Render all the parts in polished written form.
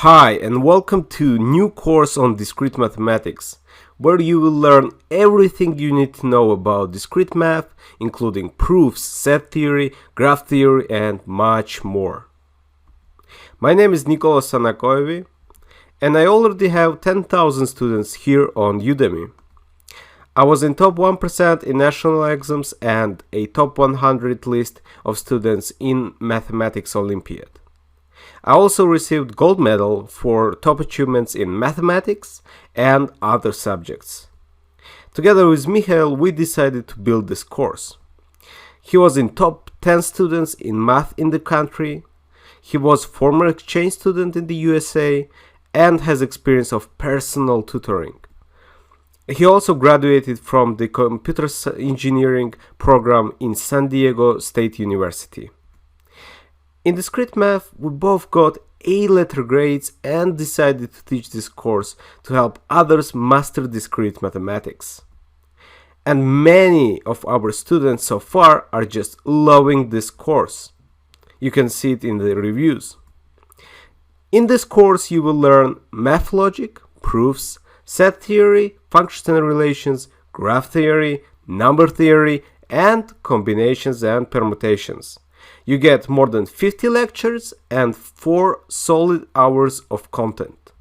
Hi and welcome to new course on discrete mathematics, where you will learn everything you need to know about discrete math, including proofs, set theory, graph theory and much more. My name is Nikola Sanakoyevi and I already have 10,000 students here on Udemy. I was in top 1% in national exams and a top 100 list of students in Mathematics Olympiad. I also received gold medal for top achievements in mathematics and other subjects. Together with Michael, we decided to build this course. He was in top 10 students in math in the country. He was former exchange student in the USA and has experience of personal tutoring. He also graduated from the computer engineering program in San Diego State University. In discrete math, we both got A-letter grades and decided to teach this course to help others master discrete mathematics. And many of our students so far are just loving this course. You can see it in the reviews. In this course, you will learn math logic, proofs, set theory, functional relations, graph theory, number theory, and combinations and permutations. You get more than 50 lectures and 4 solid hours of content.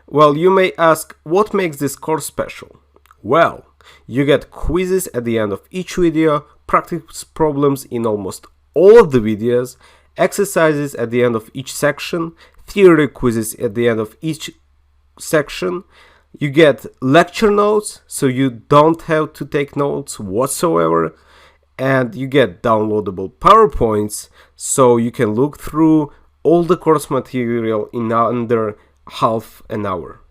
Well, you may ask, what makes this course special? Well, you get quizzes at the end of each video, practice problems in almost all of the videos, exercises at the end of each section, theory quizzes at the end of each section. You get lecture notes, so you don't have to take notes whatsoever. And you get downloadable PowerPoints, so you can look through all the course material in under half an hour.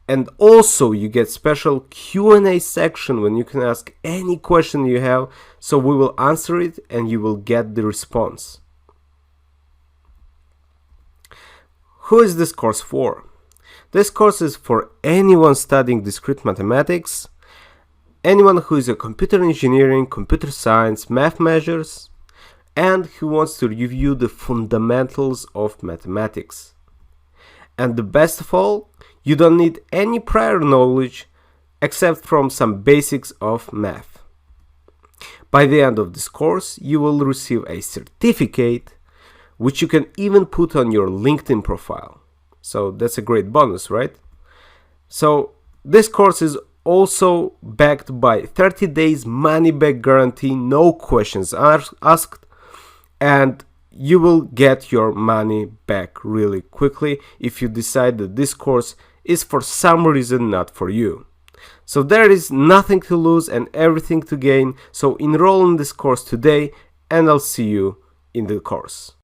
And also you get special Q&A section when you can ask any question you have, so we will answer it and you will get the response. Who is this course for? This course is for anyone studying discrete mathematics, anyone who is a computer engineering, computer science, math majors, and who wants to review the fundamentals of mathematics. And the best of all, you don't need any prior knowledge except from some basics of math. By the end of this course, you will receive a certificate, which you can even put on your LinkedIn profile. So that's a great bonus, right? So this course is also backed by 30 days money back guarantee, no questions asked, and you will get your money back really quickly if you decide that this course is for some reason not for you. So there is nothing to lose and everything to gain, so enroll in this course today and I'll see you in the course.